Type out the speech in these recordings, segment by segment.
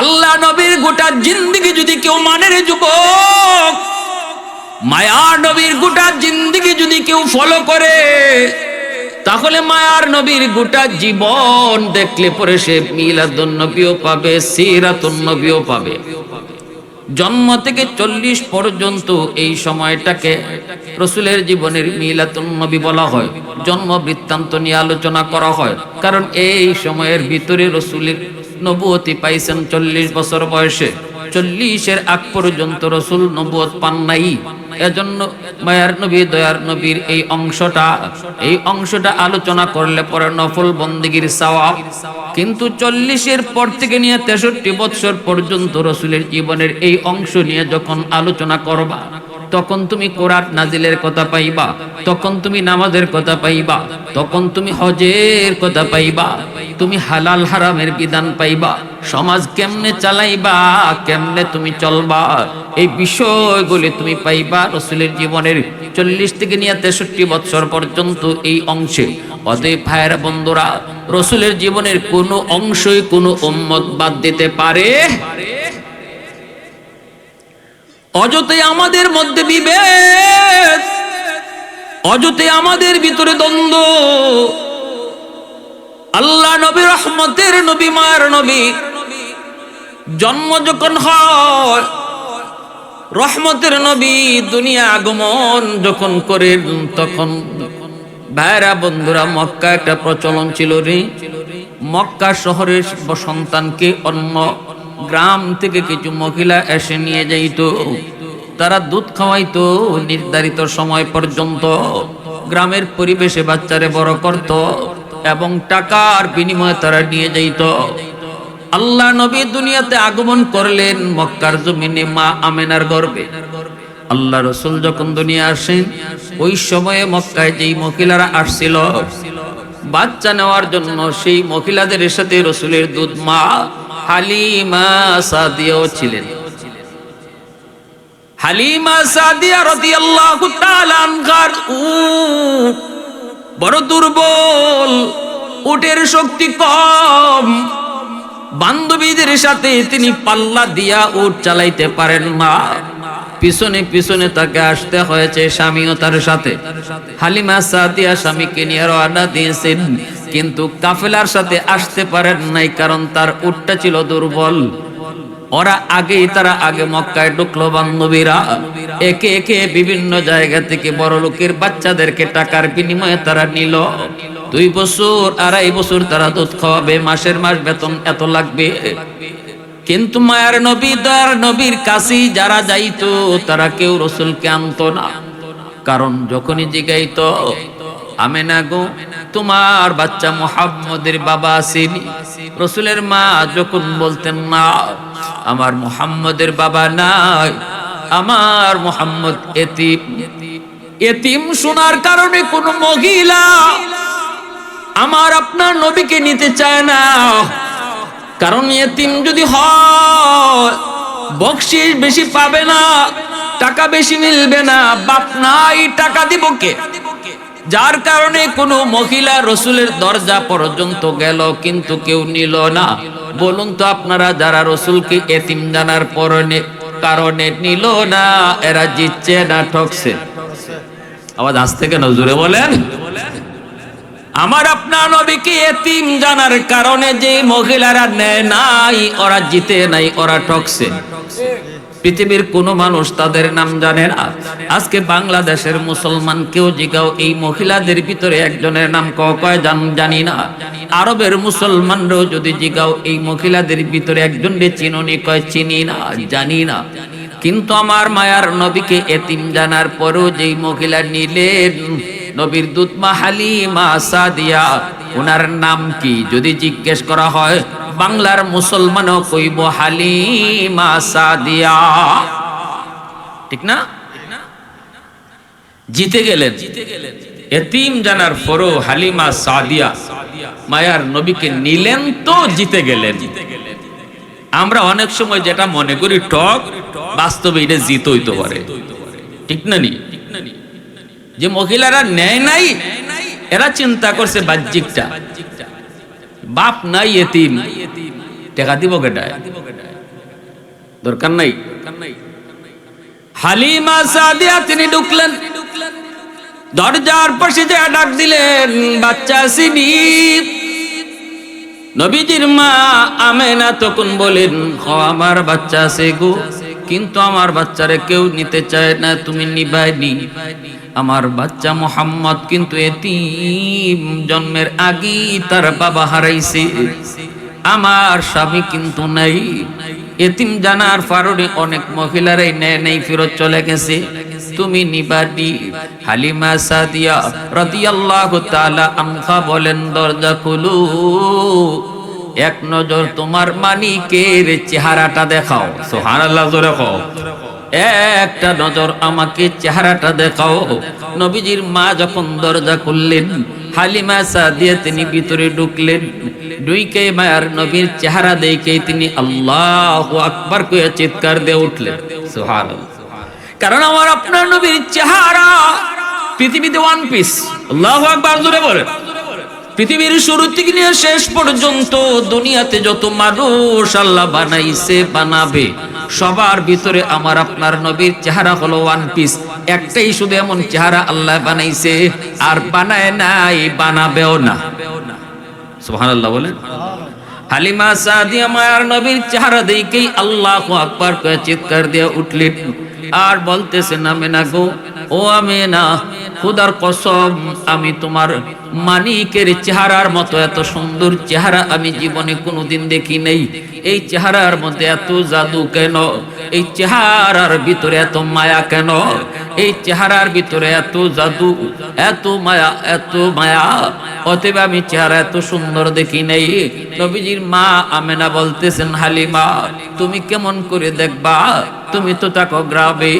আল্লাহ নবীর গোটা জিন্দেগি যদি কেউ মানে রে যুবক, মায়ার নবীর গোটা জিন্দেগি যদি কেউ ফলো করে, তাহলে মায়ার নবীর গোটা জীবন দেখলে পরে সে মিলাদুন নবীও পাবে, সিরাতুন নবীও পাবে। জন্ম থেকে 40 পর্যন্ত এই সময়টাকে রাসূলের জীবনের মিলাদুন নবী বলা হয়। জন্ম বৃত্তান্ত নিয়ে আলোচনা করা হয়, কারণ এই সময়ের ভিতরে রাসূলের নবুয়তি পাইছেন 40 বছর বয়সে। 40-এর আগ পর্যন্ত রাসূল নবুয়ত পান নাই। এজন্য মায়ার নবী, দয়ার নবীর এই অংশটা আলোচনা করলে পরে নফল বন্দেগীর সওয়াব। কিন্তু 40-এর পর থেকে নিয়ে 63 বছর পর্যন্ত রাসূলের জীবনের এই অংশ নিয়ে যখন আলোচনা করবা, তখন তুমি কোরআন নাজিলের কথা পাইবা, তখন তুমি নামাজের কথা পাইবা, তখন তুমি হজের কথা পাইবা, তুমি হালাল হারামের বিধান পাইবা, সমাজ কেমনে চালাইবা, কেমনে তুমি চলবা, এই বিষয়গুলি তুমি পাইবা রাসূলের জীবনের 40 থেকে নিয়ে 63 বছর পর্যন্ত এই অংশে। অতএব ভাইয়েরা বন্ধুরা, রাসূলের জীবনের কোনো অংশই কোনো উম্মত বাদ দিতে পারে। অযথাই আমাদের মধ্যে বিভেদ, অযথাই আমাদের ভিতরে দ্বন্দ্ব। আল্লাহ নবী, রহমতের নবী, মায়ের নবী জন্ম যখন হয়, রহমতের নবী দুনিয়া আগমন যখন করেন, তখন ভাইরা বন্ধুরা মক্কা একটা প্রচলন ছিল রে। মক্কা শহরের সন্তানকে অন্য গ্রাম থেকে কিছু মহিলা এসে নিয়ে যাইতো, তারা দুধ খাওয়াইতো নির্ধারিত সময় পর্যন্ত, গ্রামের পরিবেশে বাচ্চারে বড় করত এবং টাকার বিনিময়ে তারা নিয়ে যাইত। আল্লাহ নবী দুনিয়াতে আগমন করলেন মক্কার জমিনে মা আমেনার গর্ভে। আল্লাহ রাসূল যখন দুনিয়া আসেন, ওই সময়ে মক্কায় যেই মহিলারা আসছিল বাচ্চা নেওয়ার জন্য, সেই মহিলাদের সাথে রাসূলের দুধ মা হালিমা সাদিয়াও ছিলেন। হালিমা সাদিয়া রাদিয়াল্লাহু তাআলা আনহার উট বড় দুর্বল, উটের শক্তি কম, বান্ধবীদের সাথে তিনি পাল্লা দিয়া উট চালাইতে পারেন না, পিছনে পিছনে তাকে আসতে হয়েছে, স্বামীও তার সাথে। হালিমা সাদিয়া স্বামীকে নিয়ে রওনা দিয়েছেন, কিন্তু কাফেলার সাথে আসতে পারেন নাই, কারণ তার উটটা ছিল দুর্বল। তারা আগে মক্কায় ঢুকলো বান্ধবীরা, একে একে বিভিন্ন জায়গা থেকে বড় লোকের বাচ্চাদেরকে টাকার বিনিময়ে তারা নিল। 2 বছর 2.5 বছর তারা দুধ খাওয়াবে, মাসের মাস বেতন এত লাগবে। কিন্তু মায়ার নবী, দয়ার নবীর কাছে যারা যাইতো তারা কেউ রাসূলকে আনতো না, কারণ যখনই জিগাইতো আমেনা গো তোমার বাচ্চা মুহাম্মদের বাবা আসেনি, রাসূলের মা যখন বলতেন না আমার মুহাম্মদের বাবা নাই, আমার মুহাম্মদ এতিম। এতিম শোনার কারণে কোন মহিলা আমার আপনার নবীকে নিতে চায় না, কারণ এতিম যদি হয় বকশিশ বেশি পাবে না, টাকা বেশি মিলবে না, বাপ নাই টাকা দিব কে? যার কারণে কোনো মহিলা রাসূলের দরজা পর্যন্ত গেল কিন্তু কেউ নিল না। বলুন তো আপনারা, যারা রাসূলকে এতিম জানার কারণে নিল না, এরা জিতছে না ঠকছে? আওয়াজ আসতে কেন, জোরে বলেন। আমার আপনার নবীকে এতিম জানার কারণে যে মহিলারা নেয় নাই, ওরা জিতে নাই, ওরা ঠকছে। পৃথিবীর কোন মানুষ তাদের নাম জানে না। আজকে বাংলাদেশের মুসলমান কেউ জিগাও এই মহিলাদের ভিতরে একজনের নাম কয় জানি না। আরবের মুসলমানরাও যদি জিগাও এই মহিলাদের ভিতরে একজনকে চিনুনি কয় চিনি না, জানি না। কিন্তু আমার মায়ার নবীকে এতিম জানার পরেও যেই মহিলা নিলেন নবীর দুধ মা হালিমা সাদিয়া, ওনার নাম কি যদি জিজ্ঞেস করা হয়, বাংলার মুসলমানও কইব হালিমা সাদিয়া, ঠিক না? জিতে গেলেন। এতিম জানার পরও হালিমা সাদিয়া মায়ার নবীকে নিলেন তো জিতে গেলেন। আমরা অনেক সময় যেটা মনে করি ঠক, বাস্তবে এটা জিত হইতে পারে, ঠিক না? নি যে মহিলারা নেয় নাই, এরা চিন্তা করছে বাহ্যিকটা, বাপ নাই এতিম, টাকা দিব কেটায়? দরকার নাই। হালিমা সাদিয়া তিনি ঢুকলেন, দরজার পাশে যে ডাক দিলেন, বাচ্চা আসেনি। নবীজির মা আমেনা তখন বলেন, আমার বাচ্চা আছে গো, কিন্তু আমার বাচ্চারে কেউ নিতে চায় না, তুমি নিবাইনি। আমার বাচ্চা মোহাম্মদ কিন্তু এতিম, জন্মের আগেই তার বাবা হারাইছে, আমার স্বামী কিন্তু নাই। এতিম জানার কারণে অনেক মহিলারাই নেই ফেরত চলে গেছে, তুমি নিবানি। হালিমা সাদিয়া রাদিয়াল্লাহু তাআলা আনহা বলেন, দরজা খুলো, এক নজর তোমার মানিকের চেহারাটা দেখাও। সুবহানাল্লাহ, জোরে কও, একটা নজর আমাকে চেহারাটা দেখাও। নবীজির মা যখন দরজা খুললেন, হালিমা সাদিয়া তিনি ভিতরে ঢুকলেন। ঢুকে মায়ার নবীর চেহারা দেখে তিনি আল্লাহু আকবার কয়ে চিৎকার দিয়ে উঠলেন, সুবহানাল্লাহ। কারণ আমার আপনার নবীর চেহারা পৃথিবীতে ওয়ান পিস। আল্লাহু আকবার, জোরে বলেন। পৃথিবীর শুরু থেকে নিয়ে শেষ পর্যন্ত দুনিয়াতে যত মানুষ আল্লাহ বানাইছে, বানাবে, সবার ভিতরে আমার আপনার নবীর চেহারা হলো ওয়ান পিস। একটাই শুধু এমন চেহারা আল্লাহ বানাইছে, আর বানায় নাই, বানাবেও না। সুবহানাল্লাহ বলেন। হালিমা সাদিয়া মায়ার নবীর চেহারা দেখেই আল্লাহু আকবার কয়ে চিৎকার দিয়ে উঠলেন, আর বলতেছেন, আমেনা গো, ও আমেনা, খোদার কসম, আমি তোমার মানিকের চেহারার মতো এত সুন্দর চেহারা আমি জীবনে কোনোদিন দেখি নাই। এই চেহারার মধ্যে এত জাদু কেন? এই চেহারার ভিতরে এত মায়া কেন? এই চেহারার ভিতরে এত জাদু, এত মায়া, এত মায়া। অতএব আমি চেহারা এত সুন্দর দেখি নাই। নবীজির মা আমেনা বলতেছেন, হালিমা, তুমি কেমন করে দেখবা? তুমি তো থাকো গ্রামে,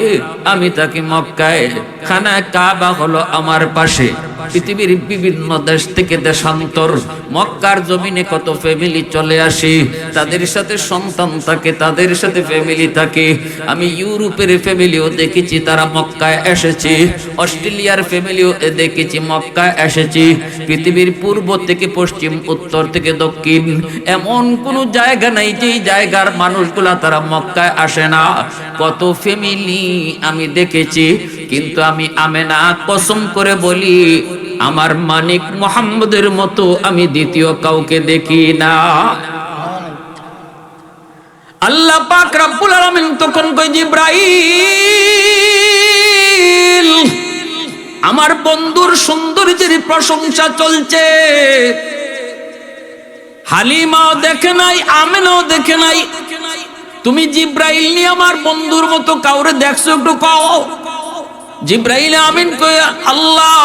আমি থাকি মক্কায়। খানা কাবা হলো আমার পাশে। পৃথিবীর বিভিন্ন দেশ থেকে দেশান্তর মক্কার জমিনে কত ফ্যামিলি চলে আসে, তাদের সাথে সন্তান থাকে, তাদের সাথে ফ্যামিলি থাকে। আমি ইউরোপের ফ্যামিলিও দেখেছি, তারা মক্কায় এসেছে। অস্ট্রেলিয়ার ফ্যামিলিও দেখেছি, মক্কায় এসেছে। পৃথিবীর পূর্ব থেকে পশ্চিম, উত্তর থেকে দক্ষিণ, এমন কোন জায়গা নাই যেই জায়গার মানুষগুলা তারা মক্কায় আসে না। কত ফ্যামিলি আমি দেখেছি, কিন্তু আমি আমেনা কসম করে বলি, আমার মানিক মুহাম্মদের মতো আমি দ্বিতীয় কাউকে দেখি না। আল্লাহ পাক রব্বুল আলামিন তখন কই, জিবরাইল, আমার বন্ধুর সৌন্দর্যের প্রশংসা চলছে। হালিমাও দেখে নাই, আমেনাও দেখে নাই, তুমি জিবরাইল নিয়ে আমার বন্ধুর মতো কাউরে দেখছো? একটু কও। জিবরাইল আমিন কয়, আল্লাহ,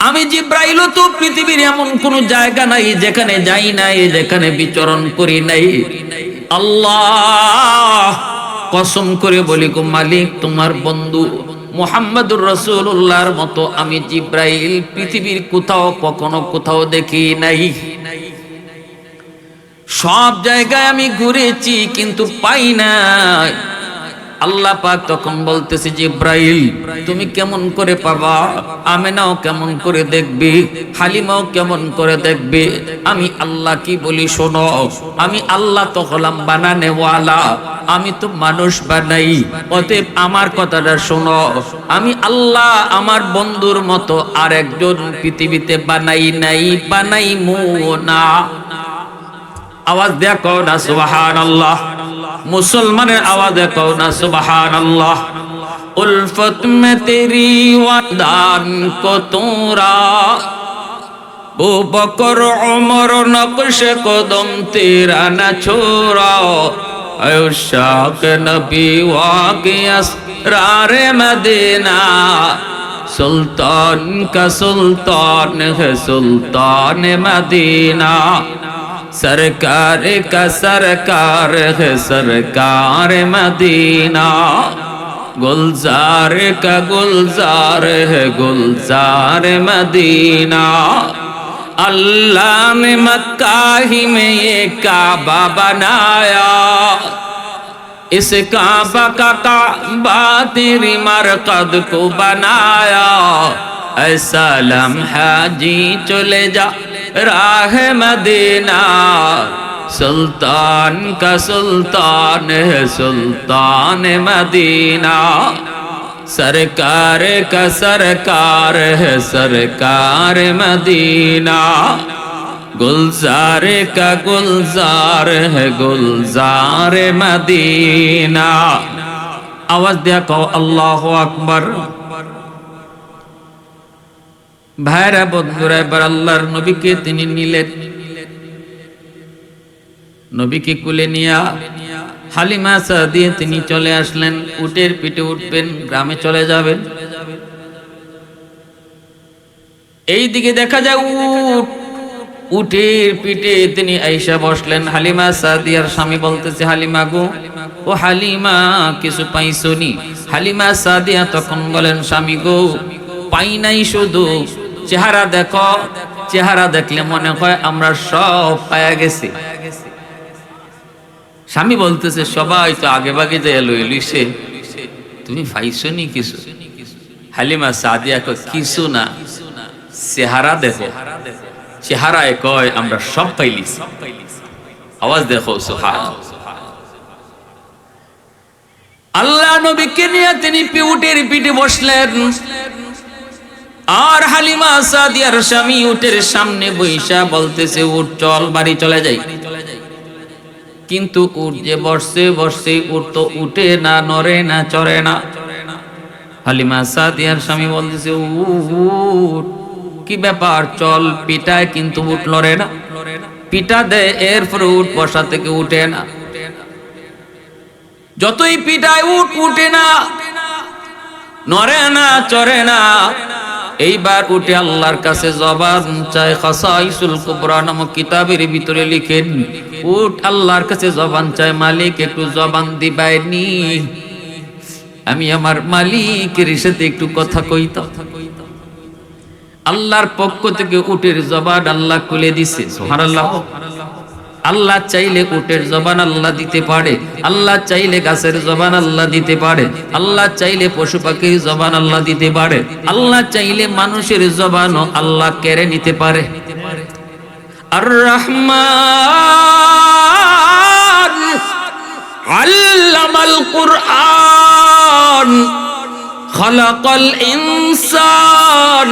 আমি জিবরাইলও তো পৃথিবীর এমন কোন জায়গা নাই যেখানে যাই নাই, যেখানে বিচরণ করি নাই। আল্লাহ, কসম করে বলি গো মালিক, তোমার বন্ধু মুহাম্মদুর রাসূলুল্লাহর মতো আমি জিবরাইল পৃথিবীর কোথাও কখনো কোথাও দেখি নাই। সব জায়গায় আমি ঘুরেছি, কিন্তু পাই নাই। আল্লাহ পাক তখন বলতেছে, জিবরাইল, তুমি কেমন করে পাবা? আমেনাও কেমন করে দেখবে? হালিমাও কেমন করে দেখবে? আমি আল্লাহ কি বলি শোনো, আমি আল্লাহ তো হলাম বানানেওয়ালা, আমি তো মানুষ বানাই। অতএব আমার কথাটা শোনো, আমি আল্লাহ আমার বন্ধুর মতো আরেকজন পৃথিবীতে বানাই নাই, বানাইমু না। আওয়াজ দেয়া কও না সুবহানাল্লাহ। মুসলমানের আওয়াজে কও না সুবহানাল্লাহ। উলফত মে তেরি ওয়াদান কো তোরা, বু বকর উমর নকশে কদম তেরা না ছোরা, আয়ুশাক নবী ওয়াকে আসরারে মদিনা, সুলতান কা সুলতান है सुल्तान मदीना, सरकार का सरकार है सरकार मदीना, गुलजार का गुलजार है गुलजार मदीना। अल्लाह ने मक्का ही में ये काबा बनाया, इस काबा का काबा तेरी मरकद को बनाया, আসসালাম হাজি চলে যা রাহ মদিনা, সুলতান का सुल्तान है सुल्तान मदीना, सरकार का सरकार है सरकार मदीना, गुलजार का गुलजार है गुलजार मदीना। आवाज दिया कहो अल्लाहु আকবার। ভাইরা বন্ধুরা, এবার আল্লাহর নবীকে তিনি নিলেন, নবীকে কুলে নিয়া হালিমা সাদিয়া তিনি চলে আসলেন। উটের পিঠে উঠবেন, গ্রামে চলে যাবেন। এই দিকে দেখা যায় উটের পিঠে তিনি আইসা বসলেন। হালিমা সাদিয়ার স্বামী বলতেছে, হালিমা গো, ও হালিমা কিছু পাইছনি? হালিমা সাদিয়া তখন বলেন, স্বামী গো পাই নাই, শুধু চেহারা দেখো, চেহারা দেখলে মনে হয় আমরা সব পায়া গেছি। স্বামী বলতেছে, সবাই তো আগে ভাগে যে লইছে, তুমি পাইছনি কিছু? হালিমা সাদিয়া কয়, কিছু না, চেহারা দেখো। চেহারায় কয় আমরা সব পাইলিছি। আওয়াজ দেখো সুবহানাল্লাহ। আল্লাহ নবীকে নিয়ে তিনি উটের পিঠে বসলেন, আর হালিমা সাদিয়ার স্বামী উটের সামনে বইসা বলতেছে, উট চল, বাড়ি চলে যাই। কিন্তু উট যে বসছে বসছে, উট তো উঠে না, নড়ে না, চড়ে না। হালিমা সাদিয়ার স্বামী বলতেছে, উট কি ব্যাপার, চল পিটায়, কিন্তু উট লড়ে না। পিটা দে, এরপরে উট বসা থেকে উঠে না। যতই পিটায় উট উঠে না, নড়ে না, চড়ে না। এইবার উঠে আল্লাহর কাছে জবান চায়। খাসাইসুল কুবরা নামক কিতাবের ভিতরে লিখেন, উট আল্লাহর কাছে জবান চায়, মালিক একটু জবান দিবাইনি, আমি আমার মালিকের সাথে একটু কথা কইতাম। আল্লাহর পক্ষ থেকে উটের জবান আল্লাহ খুলে দিছে। সুবহানাল্লাহ। আল্লাহ চাইলে উটের জবান আল্লাহ দিতে পারে, আল্লাহ চাইলে গাছের জবান আল্লাহ দিতে পারে, আল্লাহ চাইলে পশু পাখির জবান আল্লাহ দিতে পারে, আল্লাহ চাইলে মানুষের জবানও আল্লাহ কেড়ে নিতে পারে। আর রহমান আল্লামাল কুরআন খালাকাল ইনসান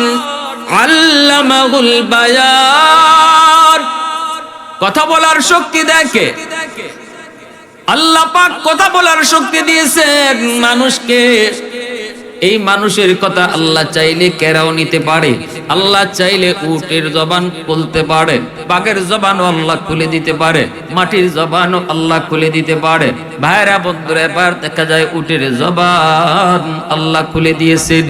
আল্লামাহুল বায়ান। কথা বলার শক্তি দেখে আল্লাহ পাক, কথা বলার শক্তি দিয়েছেন মানুষকে। এই মানুষের কথা আল্লাহ চাইলে কেরাও নিতে পারে, আল্লাহ চাইলে উটের জবান খুলতে পারে, বাঘের জবানও আল্লাহ খুলে দিতে পারে, মাটির জবানও আল্লাহ খুলে দিতে পারে। ভাইরা বন্ধুরা, এবার দেখা যায় উটের জবান আল্লাহ খুলে দিয়েছেন।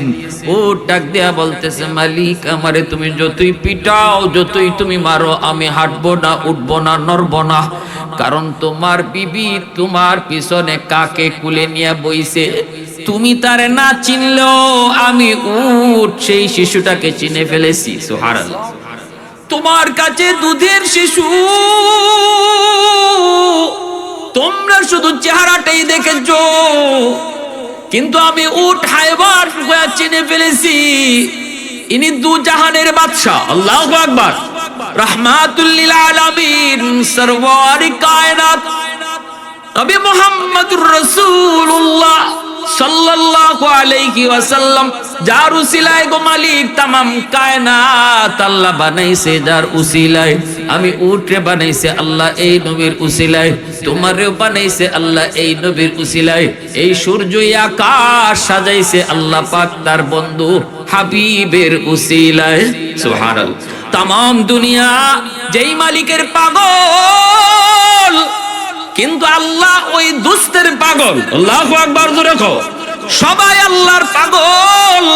উট ডাক দেয়া বলতেছে, মালিক আমারে তুমি যতই পিটাও, যতই তুমি মারো, আমি হাঁটবো না, উঠবো না, নড়বো না। কারণ তোমার বিবি তোমার পিছনে কাকে কুলে নিয়ে বইছে, তুমি তারে না চিনলেও আমি উট সেই শিশুটাকে চিনে ফেলেছি। সুবহানাল্লাহ। তোমার কাছে দুধের শিশু, তোমরা শুধু চেহারাটাই দেখেছো, কিন্তু আমি উট হায়ওয়ান চিনে ফেলেছি। ইনি দু জাহানের বাদশা। আল্লাহু আকবার। রাহমাতুল লিল আলামিন, সরওয়ারি কায়নাত নবী মুহাম্মদুর রাসূলুল্লাহ সাল্লাল্লাহু আলাইহি ওয়াসাল্লাম, যার উসিলায় গো মালিক तमाम কায়নাত আল্লাহ বানাইছে, যার উসিলায় আমি উটরে বানাইছে আল্লাহ এই নবীর উসিলায়, তোমারেও বানাইছে আল্লাহ এই নবীর উসিলায়, এই সূর্য আকাশ সাজাইছে আল্লাহ পাক তার বন্ধু হাবিবের উসিলায়। সুবহানাল্লাহ। तमाम দুনিয়া যেই মালিকের পাগল, কিন্তু আল্লাহ ওই দুস্তের পাগল। আল্লাহু আকবার জোরে কও। সবাই আল্লাহর পাগল,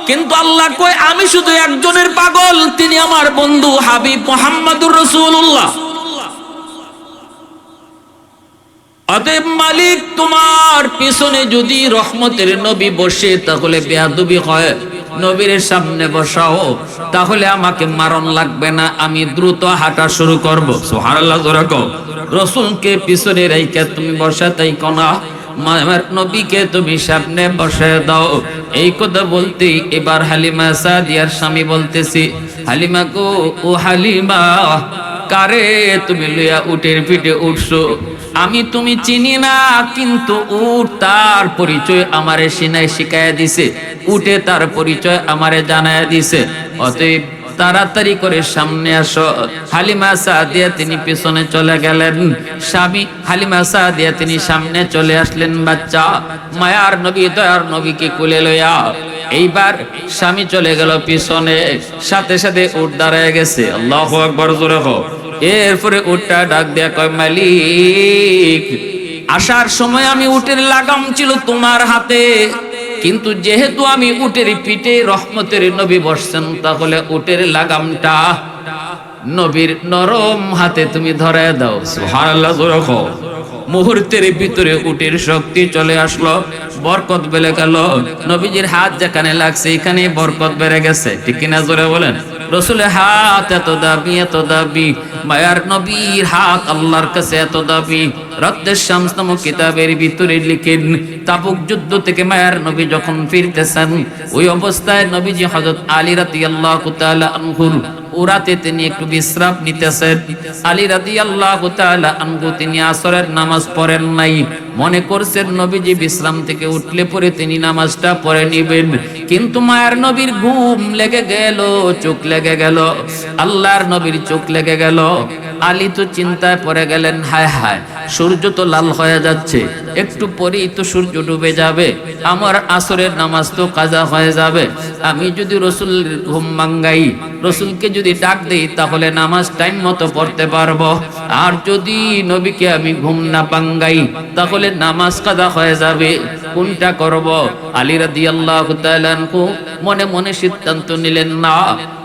কিন্তু আল্লাহ কয় আমি শুধু একজনের পাগল, তিনি আমার বন্ধু হাবিব মুহাম্মদুর রাসূলুল্লাহ। অতএব মালিক তোমার পিছনে যদি রহমতের নবী বসে তাহলে বেয়াদবি হয়, নবীর সামনে বসাও, তাহলে আমাকে মারণ লাগবে না, আমি দ্রুত হাঁটা শুরু করব। সুবহানাল্লাহ জোরে কও। রাসূলকে পিছনে রাইখা তুমি বসাতেই কোনা, আমার নবীকে তুমি সামনে বসে দাও। এই কথা বলতে এবার হালিমা সাদিয়ার স্বামী বলতেছি, হালিমা গো, ও হালিমা, কারে তুমি লইয়া উটের পিঠে উঠছো? আমি তুমি চিনি না, কিন্তু উট তার পরিচয় আমারে সিনাই শিখাইয়া দিছে, উটে তার পরিচয় আমারে জানাইয়া দিছে। অতএব তাড়াতাড়ি করে সামনে আসো। হালিমা সাদিয়া তিনি পিছনে চলে গেলেন, স্বামী হালিমা সাদিয়া তিনি সামনে চলে আসলেন। বাচ্চা মায়ার নবী দয়ার নবীকে কোলে লইয়া এইবার স্বামী চলে গেল পিছনে, সাথে সাথে উট দাঁড়ায় গেছে। আল্লাহু আকবার, জোরে হোক। এরপরে উটটা ডাক দেয়া কয়, মালিক, আসার সময় আমি উটের লাগাম ছিল তোমার হাতে, কিন্তু যেহেতু আমি উটের পিঠে রহমতের নবী বসছেন, তাহলে উটের লাগামটা নবীর নরম হাতে তুমি ধরে দাও। সুবহানাল্লাহ, জোরে হোক। মুহূর্তের ভিতরে উটের শক্তি চলে আসলো, বরকত বেড়ে গেল। নবীজির হাত যেখানে লাগছে এখানে বরকত বেড়ে গেছে, ঠিক কিনা জোরে বলেন? রসুলের হাত এত দাবি, এত দাবি, মায়ার নবীর হাত আল্লাহর কাছে এত দাবি। রক্তের শামস নামক কিতাবের ভিতরে লিখেন, তাবুক যুদ্ধ থেকে মায়ার নবী যখন ফিরতেছেন, ওই অবস্থায় নবীজি হযরত আলী রাদিয়াল্লাহু তাআলা আনহুর উরাতে তিনি একটু বিশ্রাম নিতেছেন। আলী রাদিয়াল্লাহু তাআলা আনহু তিনি আসরের নামাজ পড়েন নাই, মনে করছেন নবীজি বিশ্রাম থেকে উঠলে পরে তিনি নামাজটা পড়ে নেবেন। কিন্তু মায়ার নবীর ঘুম লেগে গেল, চোখ লেগে গেল, আল্লাহর নবীর চোখ লেগে গেল। আলী তো চিন্তায় পড়ে গেলেন, হায় হায়, সূর্য তো লাল হয়ে যাচ্ছে, একটু পরেই তো সূর্য ডুবে যাবে, আমার আসরের নামাজ তো কাজা হয়ে যাবে। আমি যদি রসুলের ঘুম ভাঙ্গাই, রসুলকে যদি ডাক দেই, তাহলে নামাজ টাইম মতো পড়তে পারবো। আর যদি নবীকে আমি ঘুম না ভাঙ্গাই, তাহলে নামাজ কাজা হয়ে যাবে। কোনটা করব? আলী রাদিয়াল্লাহু তাআলা আনহু মনে মনে সিদ্ধান্ত নিলেন, না,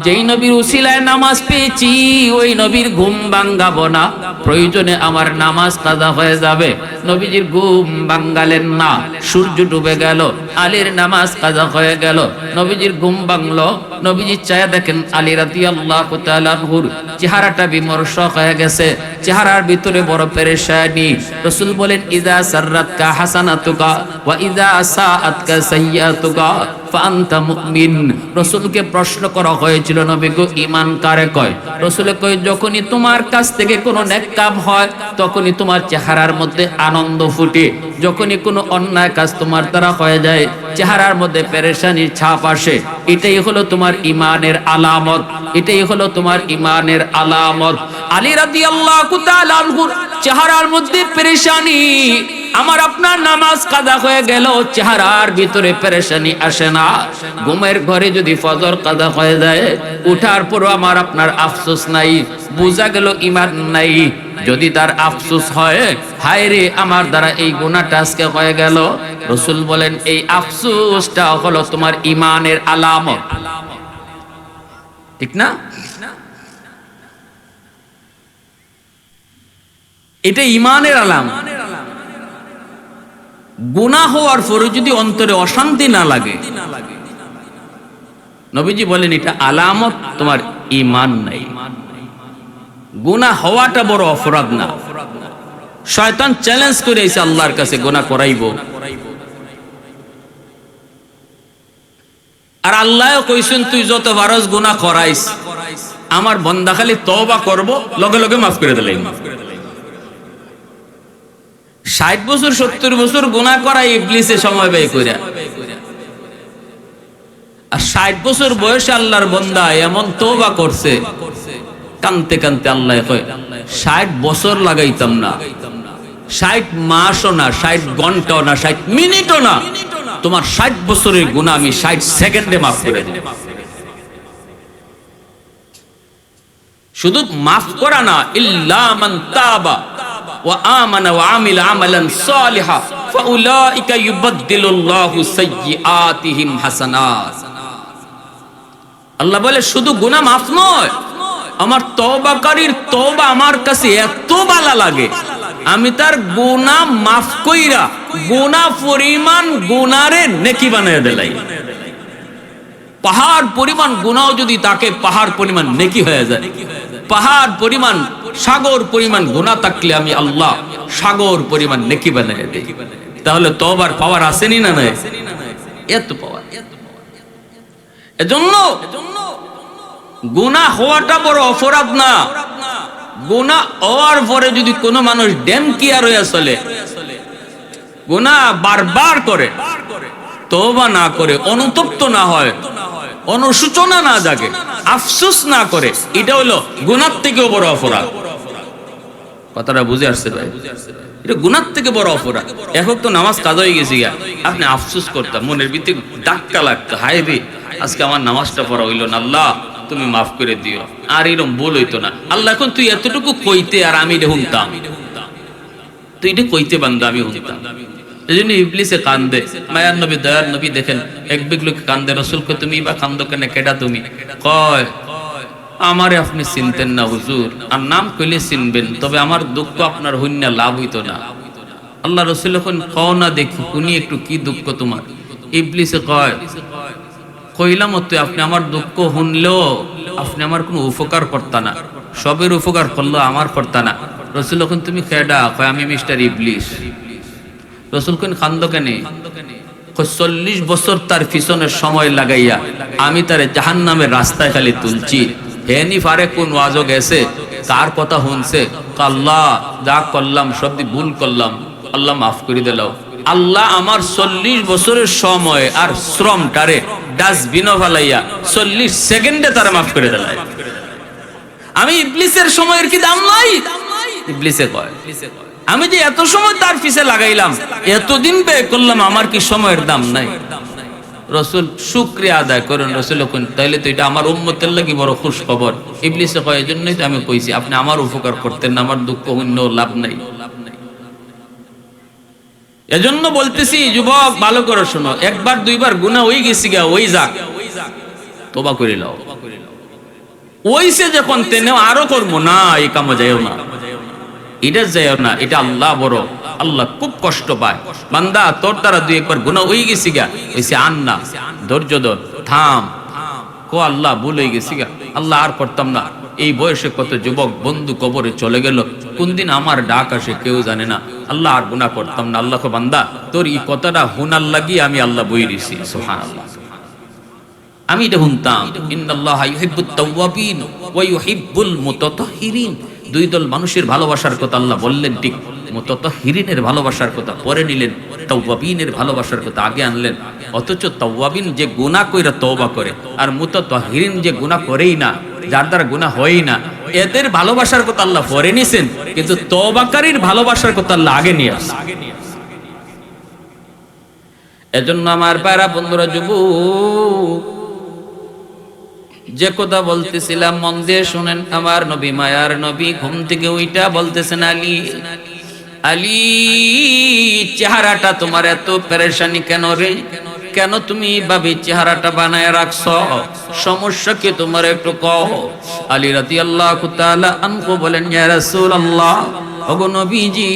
যেই নবীর উসিলায় নামাজ পেয়েছি ওই নবীর ঘুম ভাঙ্গাবো না, প্রয়োজনে আমার নামাজ কাজা হয়ে যাবে। নবীজির ঘুম ভাঙ্গালেন না, সূর্য ডুবে গেল, আলীর নামাজ কাজা হয়ে গেল, নবীজির ঘুম ভাঙলো। নবীজি চায়া দেখেন আলী রাদিয়াল্লাহু তাআলা আনহুর চেহারাটা বিমর্ষ হয়ে গেছে, চেহারার ভিতরে বড় পেরেশানি। রাসূল বলেন, ইযা সাররাতকা হাসানাতুকা ওয়া ইযা সাআতকা সাইয়্যাতুকা ফাআনতা মুমিন। রাসূলকে প্রশ্ন করা হয়েছিল, নবী গো, ঈমান কারে কয়? রাসূলে কয়, যখনই তোমার কাছ থেকে কোনো নেক কাম হয় তখনই তোমার চেহারার মধ্যে আনন্দ ফুটে, যখনই কোনো অন্যায় কাজ তোমার দ্বারা হয়ে যায় চেহারার মধ্যে পেরেশানির ছাপ আসে, এটাই হলো তোমার ঈমানের আলামত, এটাই হলো তোমার ঈমানের আলামত। আলী রাদিয়াল্লাহু তাআলা আনহুর চেহারার মধ্যে পেরেশানি, আমার আপনার নামাজ কাজা হয়ে গেল, চেহারার ভিতরে পেরেশানি আসে না। ঘুমের ঘরে যদি ফজর কাজা হয়ে যায়, উঠার পরও আমার আপনার আফসোস নাই, বোঝা গেল ঈমান নাই। যদি তার আফসোস হয়, হায় রে, আমার দ্বারা এই গুনাহটা আজকে হয়ে গেল, রাসূল বলেন, এই আফসোসটা হলো তোমার ঈমানের আলামত, ঠিক না? এটা ঈমানের আলামত। গুনাহ হওয়ার পরে যদি অন্তরে অশান্তি না লাগে, নবীজি বলেন এটা আলামত তোমার ঈমান নাই। গুনাহ হওয়াটা বড় অপরাধ না। শয়তান চ্যালেঞ্জ করে এসে আল্লাহর কাছে গুনাহ করাইবো, আর আল্লাহও কইছেন, তুই যত পারস গুনাহ করাইস, আমার বান্দা খালি তওবা করব, লগে লগে মাফ করে দিলেন। 60 বছর 70 বছর গুনাহ করা ইবলিসে সময় ব্যয় কইরা, আর 60 বছর বয়সে আল্লাহর বান্দা এমন তওবা করছে, কানতে কানতে আল্লাহ কয়, 60 বছর লাগাইতাম না, 60 মাসও না, 60 ঘন্টাও না, 60 মিনিটও না, তোমার 60 বছরের গুনাহ আমি 60 সেকেন্ডে মাফ করে দিই। শুধু মাফ করা না, ইল্লা মান তাবা ওয়া আমানা ওয়া আমিলা আমালান সালিহা ফাউলাইকা ইউবাদদিলুল্লাহু সাইয়্যাতিহিম হাসানাত। আল্লাহ বলে, শুধু গুনাহ মাফ নয়, আমার তওবাকারীর তওবা আমার কাছে এত ভালো লাগে, আমি তার গুনাহ মাফ কইরা গুনাহ পরিমাণ গুনারে নেকি বানায় দেলাই। পাহাড় পরিমাণ গুনাহ যদি তাকে পাহাড় পরিমাণ নেকি হয়ে যায়, পাহাড় পরিমাণ সাগর পরিমাণ গুনাহ থাকলে আমি আল্লাহ সাগর পরিমাণ নেকি বানায় দেই। তাহলে তওবার পাওয়ার আসেনি না নাই? এত পাওয়ার। এজন্য গুনাহ হওয়াটা বড় অপরাধ না, গুনাহ হওয়ার পরে যদি কোনো মানুষ ড্যামকিয়ার হয়ে চলে, গুনাহ বারবার করে, তওবা না করে, অনুতপ্ত না হয়, অনুশোচনা না জাগে, আফসোস না করে, এটা হলো গুনাহ থেকেও বড় অপরাধ। কথাটা বুঝে আসছে ভাই? এটা গুনাহ থেকে বড় অপরাধ। এখন তো নামাজ কাজা হয়ে গেছে গিয়া, আপনি আফসোস করতাম, মনের ভিতরে ধাক্কা লাগতো, হায় রে আজকে আমার নামাজটা পড়া হইল না, আল্লাহ তুমি মাফ করে দিও, আর এরকম ভুল হইতো না। আল্লাহ এখন তুই এতটুকু কইতে আর আমি এটা শুনতাম, তুই এটা কইতে বান্দা আমি শুনতাম। এই জন্য ইবলিসে কান্দে, মায়ার নবী দয়ার নবী দেখেন এক বিগলোকে কান্দে, রসুল কয় তুমি বা কান্দো কেন, কেডা তুমি? কয় আমারে আপনি চিনতেন না হুজুর, আর নাম কইলে চিনবেন, তবে আমার দুঃখ আপনার হইনা লাভ হইতো না। আল্লাহ রসুল এখন কও না দেখি উনি একটু কি দুঃখ তোমার? ইবলিসে কয় কইলাম তো আপনি আমার দুঃখ শুনলেও আপনি আমার কোনো উপকার করতা না, সবের উপকার করলো আমার করতা না। রসুল এখন তুমি কেডা? কয় আমি মিস্টার ইবলিস। রসুল কোন কান্দ কেনে? 40 বছর তার পিছনে সময় লাগাইয়া আমি তারে জাহান্নামের রাস্তায় খালি তুলছি, হেনি ফারে কোন ওয়াজও গেছে, কার কথা শুনছে, আল্লাহ যা করলাম সব ভুল করলাম, আল্লাহ মাফ করে দিলাও। আল্লাহ আমার 40 বছরের সময় আর শ্রমটারে ডাস্টবিনে ফেলাইয়া 40 সেকেন্ডে তারা মাফ করে দিলাম। আমি ইবলিসের সময়ের কি দাম নাই? ইবলিসে কয় আমি যে এত সময় তার পিছে লাগাইলাম, এতদিন ব্যয় করলাম, আমার কি সময়ের দাম নাই? রসুল শুকরিয়া আদায় করেন। রসুল কোন তাইলে তো এটা আমার উম্মতের লাগি বড় খুশ খবর। ইবলিসে কয় এজন্যই তো আমি কইছি আপনি আমার উপকার করতেন না, আমার দুঃখ অন্য লাভ নাই। এজন্য বলতেছি যুবক ভালো করে শোনো, একবার দুইবার গুনাহ হই গেছি গা, ওই যাক, তওবা করে নাও। ওইসে যখন তেনে আরো করবো না, এই কামে যাইও না, এটা যাইও না, এটা আল্লাহ বড়, আল্লাহ খুব কষ্ট পায়। বান্দা তোর দ্বারা দুই একবার গুনাহ হই গেছি গা, ওইসে আন না, ধৈর্য ধর, থাম, কো আল্লাহ ভুল হয়ে গেছি গা, আল্লাহ আর করতাম না। এই বয়সে কত যুবক বন্ধু কবরে চলে গেল, কোন দিন আমার ডাক আসে কেউ জানে না, আল্লাহ আর গুনাহ করতাম না। আল্লাহ বান্দা তোর এই কথাটা হুনার লাগি আমি আল্লাহ বই দিছি, সুবহানাল্লাহ। আমি এটা শুনতাম, ইন্নাল্লাহা ইউহিব্বুত তাওয়াবিন ওয়া ইউহিব্বুল মুতাতাহহিরিন। দুই দল মানুষের ভালোবাসার কথা আল্লাহ বললেন, ঠিক মুতাতাহহিরিনের ভালোবাসার কথা পরে নিলেন, তাওয়াবিনের ভালোবাসার কথা আগে আনলেন। অথচ তাওয়াবিন যে গুনাহ কইরা তওবা করে, আর মুতাতাহহিরিন যে গুনাহ করেই না, যার দ্বারা গুনাহ হয়ই না, এদের ভালোবাসার কথা আল্লাহ পরে নিছেন, কিন্তু তওবাকারীর ভালোবাসার কথা আল্লাহ আগে নিয়ে আসেন। এজন্য আমার পায়রা বন্ধুরা, যুবক যে কথা বলতেছিলাম মন দিয়ে শুনেন। আমার নবী, মায়ার নবী ঘুম থেকে ওইটা বলতেছেন, আলী আলী চেহারাটা তোমার এত পেরেশানি কেন রে? কেন তুমি ভাবে চেহারাটা বানায় রাখছো? সমস্যা কি তোমার একটু কও। আলী রাদিয়াল্লাহু তাআলা আনহু বলেন, ইয়া রাসূলুল্লাহ, ওগো নবীজি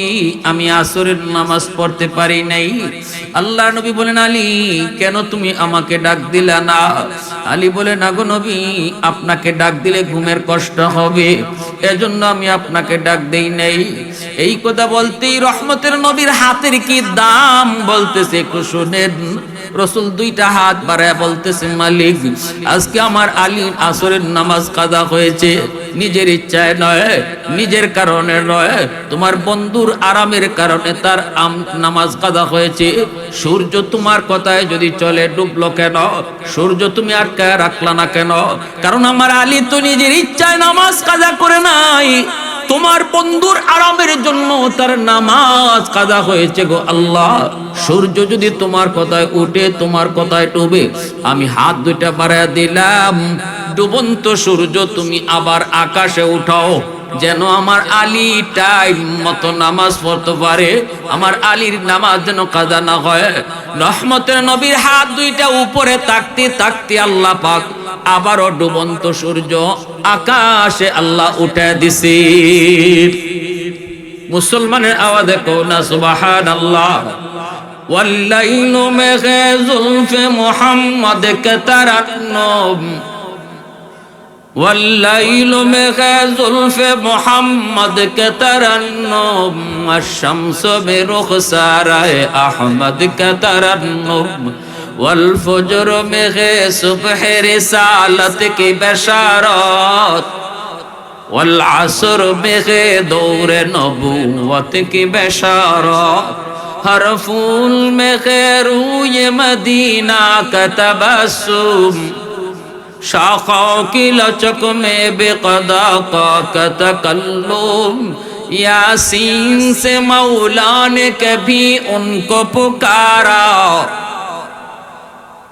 আমি আসরের নামাজ পড়তে পারি নাই। আল্লাহর নবী বলেন, আলী কেন তুমি আমাকে ডাক দিলা না? আলী বলেন, আগো নবী আপনাকে ডাক দিলে ঘুমের কষ্ট হবে, এজন্য আমি আপনাকে ডাক দেই নাই। এই কথা বলতেই রহমতের নবীর হাতের কি দাম বলতেছে একটু শুনেন। রসুল দুইটা হাত বাড়ায় বলতেছে, মালিক আজকে আমার আলী আসরের নামাজ কাজা হয়েছে, নিজের ইচ্ছায় নয়, নিজের কারণে নয়, তোমার বন্ধুর আরামের কারণে তার নামাজ কাজা হয়েছে। সূর্য তোমার কথায় যদি চলে ডুবলো কেন? সূর্য তুমি আটকায় রাখলা না কেন? কারণ আমার আলী তো নিজের ইচ্ছায় নামাজ কাজা করে নাই, তোমার বন্ধুর আরামের জন্য তার নামাজ কাজা হয়েছে গো আল্লাহ। সূর্য যদি তোমার কথায় উঠে, তোমার কথায় ডুবে, আমি হাত দুইটা বাড়ায় দিলাম, ডুবন্ত সূর্য তুমি আবার আকাশে উঠাও, যেন আমার আলী টাইম মতো নামাজ পড়তে পারে, আমার আলীর নামাজ যেন কাজা না হয়। রহমতের নবীর হাত দুইটা উপরে তাকতে তাকতে আল্লাহ পাক আবারও ডুবন্ত সূর্য আকাশে আল্লাহ উঠে দিছে। মুসলমানের আওয়াজে কও না সুবহানাল্লাহ। ওয়াল্লাইলু মেঘে জুলফে মুহাম্মদ কে তারান্নুম, ওয়াল্লাইলু মেঘে জুলফে মুহাম্মদ কে তারান্নুম, আশ-শামসু বিরুখসারায়ে আহমদ কে তারান্নুম, والفجر में है सुबह रिसालत की बशारत والعصر में है दौर नबूवत की बशारत हर फूल में है रूय मदीना का तबस्सुम शाखों की लचक में बेक़दा का तकल्लुम यासीन से मौला ने कभी उनको पुकारा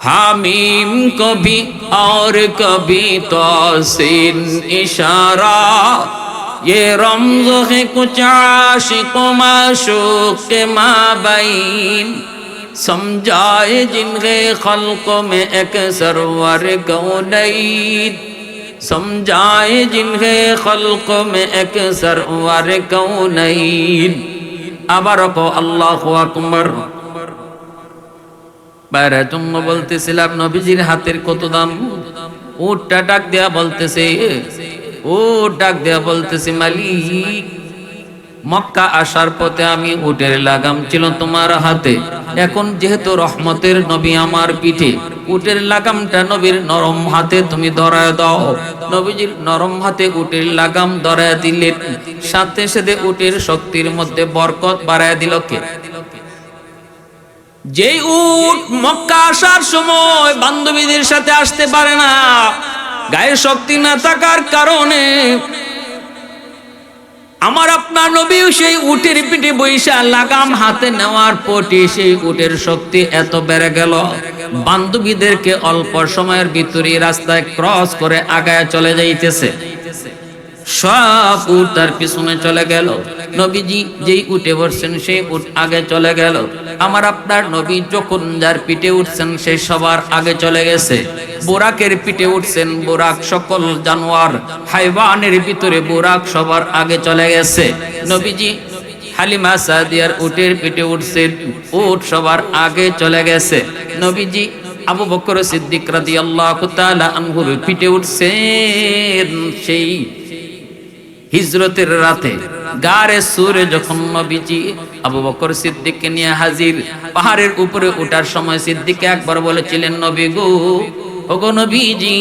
हामीम कभी और कभी तौसीन इशारा ये रमज़ है कुछ आशिक़ व माशूक़ के माबैन समझाए जिनके खल्क़ में एक सरवर कौनैन समझाए जिनके खल्क़ में एक सरवर कौनैन আবারও কও আল্লাহু আকবার বাইরে তুমি বলতেছিলাম নবীজির হাতের কত দাম উটটা ডাক দেয়া বলতেছে ও ডাক দেয়া বলতেছে মালিক মক্কা আসার পথে আমি উটের লাগাম ছিল তোমার হাতে এখন যেহেতু রহমতের নবী আমার পিঠে উটের লাগামটা নবীর নরম হাতে তুমি ধরায় দাও নবীজির নরম হাতে উটের লাগাম ধরায় দিলেন সাথে সাথে উটের শক্তির মধ্যে বরকত বাড়ায় দিল কে যেই উট মক্কা আসার সময় বান্ধবীদের সাথে আসতে পারে না গায়ে শক্তি না থাকার কারণে আমার আপনার নবীও সেই উটের পিঠে বৈশা লাগাম হাতে নেওয়ার পরে সেই উটের শক্তি এত বেড়ে গেল বান্ধবীদেরকে অল্প সময়ের ভিতরে রাস্তায় ক্রস করে আগায় চলে যাইতেছে সব উট তার পিছনে চলে গেল নবীজি যেই উঠে বসছেন সেই উট আগে চলে গেল আমার আপনার নবী যখন যার পিঠে উঠছেন সেই সবার আগে চলে গেছে বোরাকের পিঠে উঠছেন বোরাক সকল জানোয়ার হাইওয়ানের ভিতরে বোরাক সবার আগে চলে গেছে নবীজি হালিমা সাদিয়ার উটের পিঠে উঠছেন উট সবার আগে চলে গেছে নবীজি আবু বকর সিদ্দিক রাদিয়াল্লাহু তাআলা আনহুর পিঠে উঠছেন সেই হিজরতের রাতে গারে সুরে যখন নবীজি আবু বকর সিদ্দিককে নিয়ে হাজির পাহাড়ের উপরে ওঠার সময় সিদ্দিক একবার বলেছিলেন নবী গো ওগো নবীজি